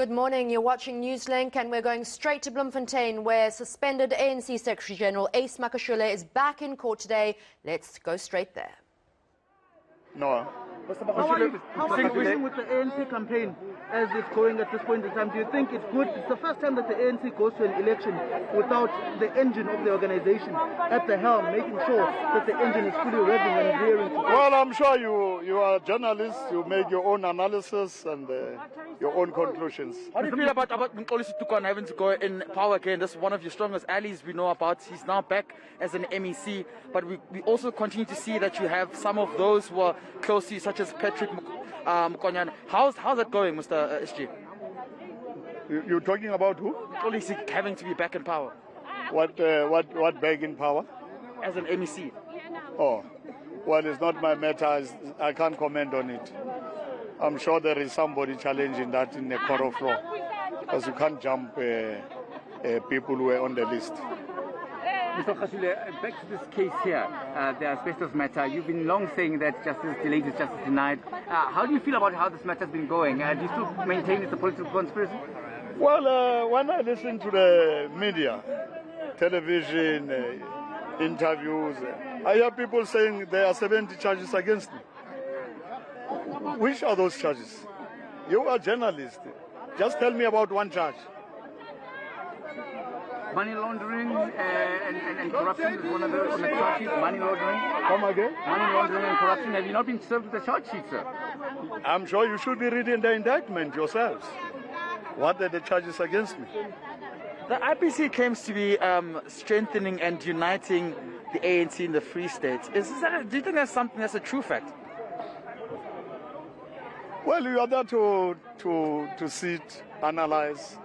Good morning, you're watching Newslink and we're going straight to Bloemfontein where suspended ANC Secretary General Ace Magashule is back in court today. Let's go straight there. No. How are you wishing with the ANC campaign as it's going at this point in time? Do you think it's good? It's the first time that the ANC goes to an election without the engine of the organization at the helm, making sure that the engine is fully revving and rearing to go. Well, I'm sure you are journalists. You make your own analysis and your own conclusions. How do you feel about Mxolisi Tukwana having to go in power again? That's one of your strongest allies we know about. He's now back as an MEC, but we also continue to see that you have some of those who are close to you, such as Patrick Mkonyana. How's that going, Mr. SG? You're talking about who? Mxolisi having to be back in power. What back in power? As an MEC. Oh, well, it's not my matter. I can't comment on it. I'm sure there is somebody challenging that in the court of law, because you can't jump people who are on the list. Mr. Magashule, back to this case here, the asbestos matter. You've been long saying that justice delayed is justice denied. How do you feel about how this matter has been going? Do you still maintain it's a political conspiracy? Well, when I listen to the media, television, interviews, I hear people saying there are 70 charges against me. Which are those charges? You are a journalist. Just tell me about one charge. Money laundering and corruption is one of the on the charge sheet. Money laundering. Come again? Money laundering and corruption. Have you not been served with the charge sheet, sir? I'm sure you should be reading the indictment yourselves. What are the charges against me? The IPC claims to be strengthening and uniting the ANC in the Free State. Do you think that's something that's a true fact? Well, you are there to sit, analyze.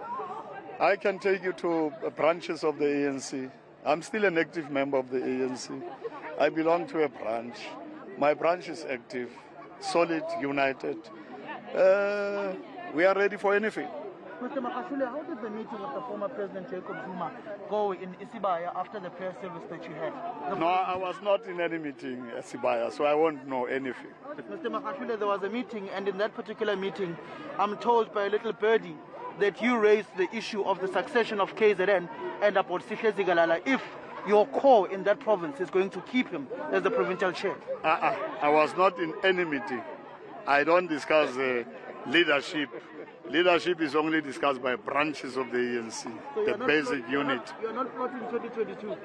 I can take you to branches of the ANC. I'm still an active member of the ANC. I belong to a branch. My branch is active, solid, united. We are ready for anything. Mr. Magashule, how did the meeting with the former President Jacob Zuma go in Isibaya after the prayer service that you had? No, I was not in any meeting at Isibaya, so I won't know anything. Mr. Magashule, there was a meeting, and in that particular meeting, I'm told by a little birdie that you raised the issue of the succession of KZN and about Sihle Zigalala if your core in that province is going to keep him as the provincial chair. I was not in any meeting. I don't discuss leadership. Leadership is only discussed by branches of the ANC, so the basic unit. You're not plotting 2022?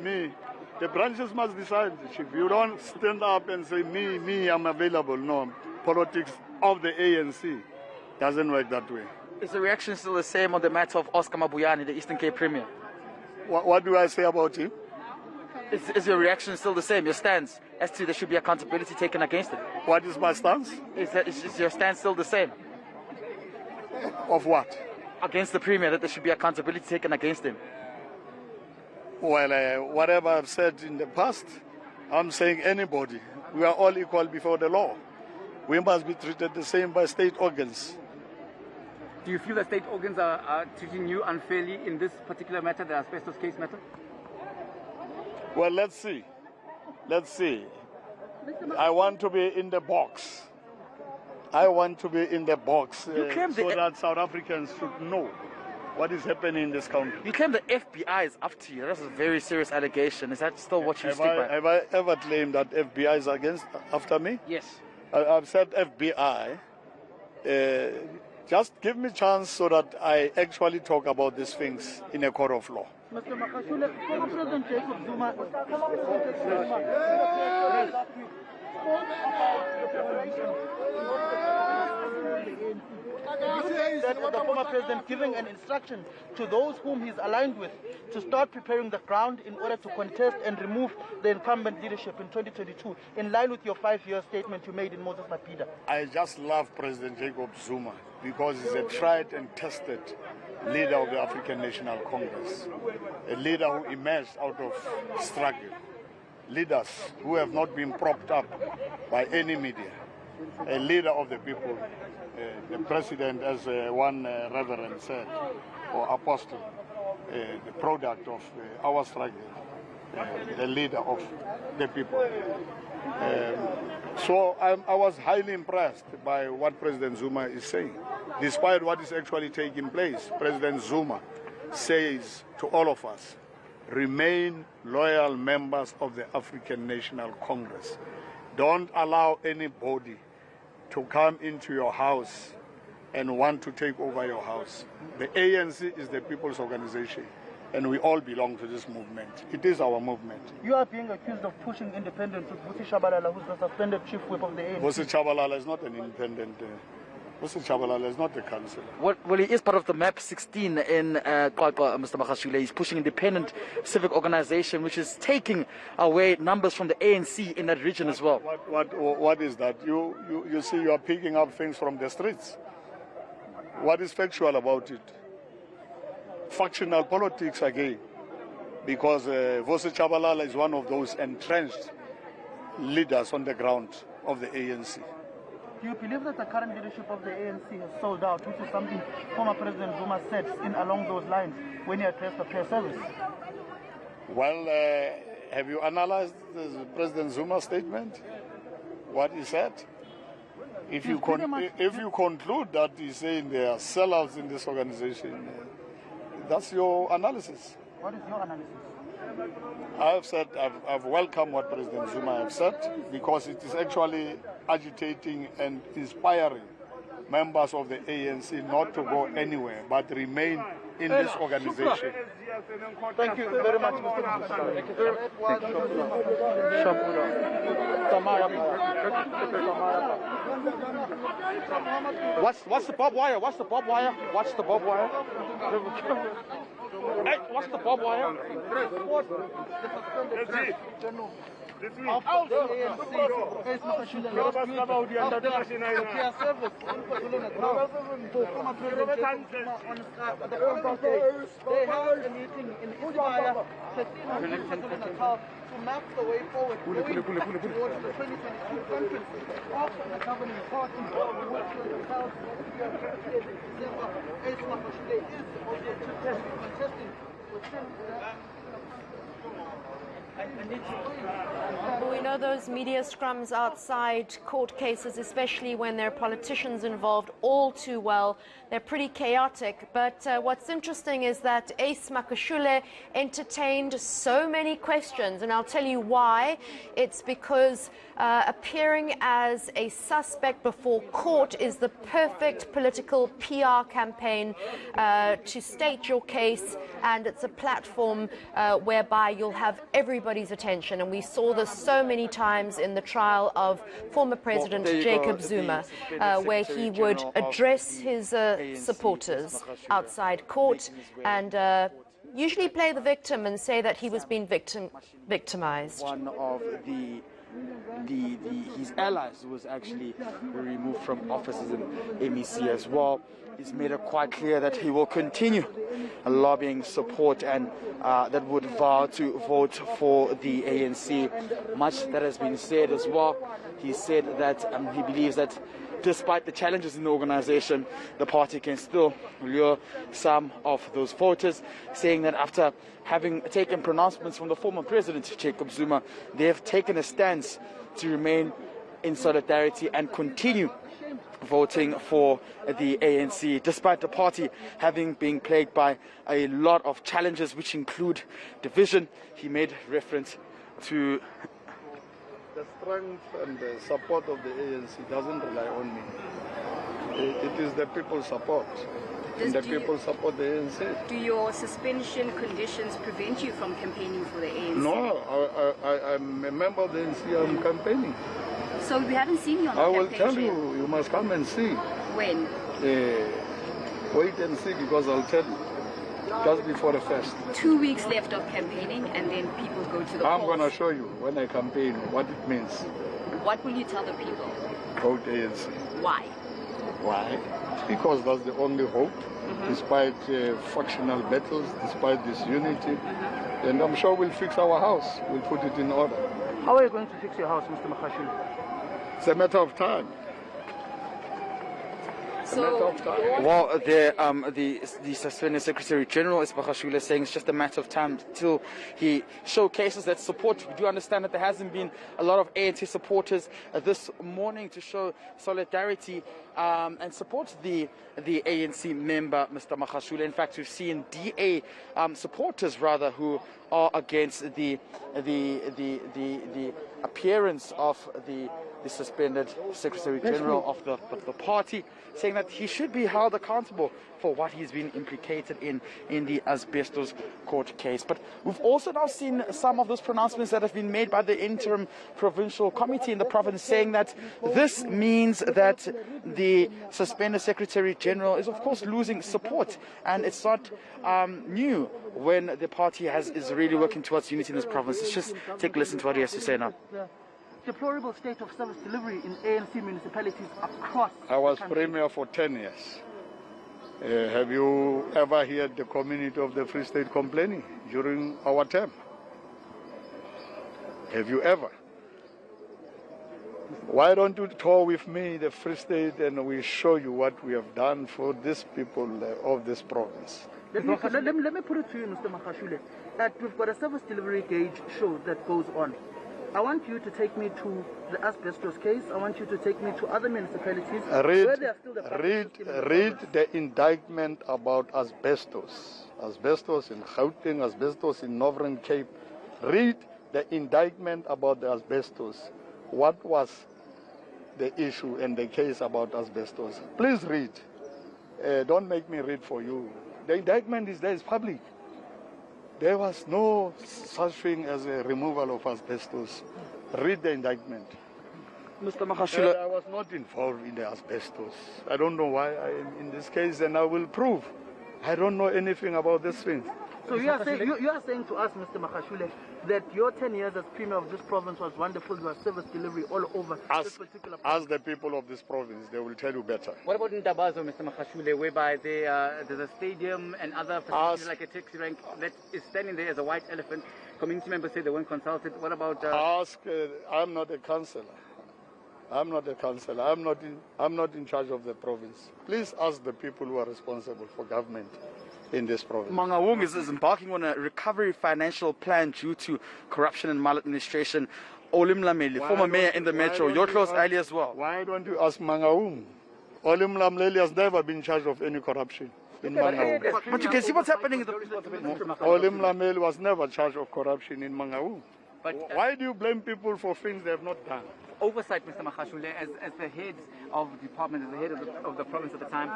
Me. The branches must decide, Chief. You don't stand up and say, me, I'm available. No, politics of the ANC doesn't work that way. Is the reaction still the same on the matter of Oscar Mabuyane, the Eastern Cape Premier? What do I say about him? Is your reaction still the same, your stance, as to there should be accountability taken against him? What is my stance? Is your stance still the same? Of what? Against the Premier, that there should be accountability taken against him? Well, whatever I've said in the past, I'm saying anybody. We are all equal before the law. We must be treated the same by state organs. Do you feel that state organs are treating you unfairly in this particular matter, the asbestos case matter? Well, let's see. Let's see. I want to be in the box. I want to be in the box so that South Africans should know what is happening in this country. You claim the FBI is after you. That's a very serious allegation. Is that still what you stick by? Have I ever claimed that FBI is after me? Yes. I've said FBI. Just give me a chance so that I actually talk about these things in a court of law. Mr. Magashule, former President Jacob Zuma that the former president giving an instruction to those whom he's aligned with to start preparing the ground in order to contest and remove the incumbent leadership in 2022, in line with your 5-year statement you made in Moses Mabhida. I just love President Jacob Zuma because he's a tried and tested leader of the African National Congress, a leader who emerged out of struggle, leaders who have not been propped up by any media, a leader of the people. The president, as one reverend said, or apostle, the product of our struggle, the leader of the people. So I was highly impressed by what President Zuma is saying. despite what is actually taking place, President Zuma says to all of us, remain loyal members of the African National Congress. Don't allow anybody to come into your house and want to take over your house. The ANC is the people's organization, and we all belong to this movement. It is our movement. You are being accused of pushing independence with Vusi Shabalala, who's the suspended chief whip of the ANC. Vusi Shabalala is not an independent. Vusi Shabalala is not a councillor. Well, he is part of the MAP 16 in Qwaqwa, Mr. Magashule. He's pushing independent civic organization, which is taking away numbers from the ANC in that region as well. What is that? You see, you are picking up things from the streets. What is factual about it? Factional politics again, because Vusi Shabalala is one of those entrenched leaders on the ground of the ANC. Do you believe that the current leadership of the ANC has sold out, which is something former President Zuma said along those lines when he addressed the prayer service? Well, have you analyzed President Zuma's statement? What he said? If you conclude that he's saying there are sellouts in this organization, that's your analysis. What is your analysis? I have said I've welcomed what President Zuma has said, because it is actually agitating and inspiring members of the ANC not to go anywhere but remain in this organization. Thank you very much, Mr. Magashule. Thank you very much. What's the barbed wire? What's the barbed wire? What's the barbed wire? Hey, what's the barbed wire? To map the way forward towards the 2022 conference after the governing party, which held December, ANC Magashule is objective contesting with 10. We know those media scrums outside court cases, especially when there are politicians involved, all too well. They're pretty chaotic. But what's interesting is that Ace Magashule entertained so many questions, and I'll tell you why. It's because appearing as a suspect before court is the perfect political PR campaign to state your case, and it's a platform whereby you'll have everybody's attention. And we saw this so many times in the trial of former President Jacob Zuma, where he would address his supporters outside court and usually play the victim and say that he was being victimized. One of his allies was actually removed from offices in MEC as well. He's made it quite clear that he will continue lobbying support and that would vow to vote for the ANC. Much that has been said as well. He said that he believes that despite the challenges in the organization, the party can still lure some of those voters, saying that after having taken pronouncements from the former president, Jacob Zuma, they have taken a stance to remain in solidarity and continue voting for the ANC, despite the party having been plagued by a lot of challenges, which include division. He made reference to the strength and the support of the ANC doesn't rely on me. It is the people's support. And the people support the ANC. Do your suspension conditions prevent you from campaigning for the ANC? No, I'm a member of the ANC. I'm campaigning. So we haven't seen you on the I campaign will tell trail. you must come and see. When? Wait and see, because I'll tell you. Just before the first. 2 weeks left of campaigning and then people go to the polls. I'm going to show you when I campaign what it means. What will you tell the people? Vote ANC. Why? Why? Because that's the only hope, despite factional battles, despite disunity. And I'm sure we'll fix our house. We'll put it in order. How are you going to fix your house, Mr. Magashule? It's a matter of time. So, Well, the suspended Secretary General is Magashule saying it's just a matter of time till he showcases that support. We do understand that there hasn't been a lot of ANC supporters this morning to show solidarity and support the ANC member, Mr. Magashule. In fact, we've seen DA supporters rather who are against the appearance of the suspended Secretary General of the party, saying that he should be held accountable for what he's been implicated in the asbestos court case. But we've also now seen some of those pronouncements that have been made by the interim provincial committee in the province, saying that this means that the suspended Secretary General is of course losing support, and it's not new when the party is really working towards unity in this province. Let's just take a listen to what he has to say now. Deplorable state of service delivery in ANC municipalities across I was the country. Premier for 10 years. Have you ever heard the community of the Free State complaining during our term? Have you ever? Why don't you tour with me the Free State and we show you what we have done for these people of this province? Let me put it to you, Mr. Magashule, that we've got a service delivery gauge show that goes on. I want you to take me to the asbestos case. I want you to take me to other municipalities where they are still the read the indictment about asbestos. Asbestos in Gauteng, asbestos in Northern Cape. Read the indictment about the asbestos. What was the issue and the case about asbestos? Please read. Don't make me read for you. The indictment is there, it's public. There was no such thing as a removal of asbestos. Read the indictment. Mr. Magashule, I was not involved in the asbestos. I don't know why I am in this case, and I will prove. I don't know anything about this thing. So you are saying to us, Mr. Magashule, that your 10 years as Premier of this province was wonderful. Your service delivery all over this particular province. As the people of this province, they will tell you better. What about in Dabazo, Mr. Magashule, whereby there's a stadium and other facilities like a taxi rank that is standing there as a white elephant? Community members say they weren't consulted. What about... I'm not a councillor. I'm not a councillor. I'm not in charge of the province. Please ask the people who are responsible for government in this province. Mangaung is embarking on a recovery financial plan due to corruption and maladministration. Olim Lameli, former mayor in the metro, you're close ally as well. Why don't you ask Mangaung? Olim Lameli has never been in charge of any corruption in Mangaung. But you can see what's happening in the... Olim Lameli was never in charge of corruption in Mangaung. But why do you blame people for things they have not done? Oversight, Mr. Magashule, as the head of the department, as the head of the province at the time,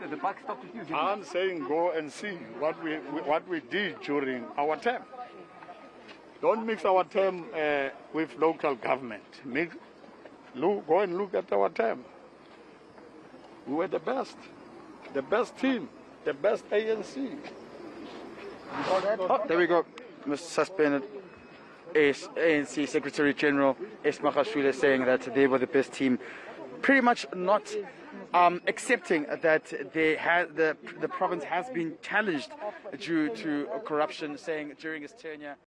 the buck stopped with you. I'm saying go and see what we did during our term. Don't mix our term with local government. Go and look at our term. We were the best team, the best ANC. Oh, there we go, Mr. Suspended ANC Secretary General Magashule saying that they were the best team, pretty much not accepting that the province has been challenged due to corruption, saying during his tenure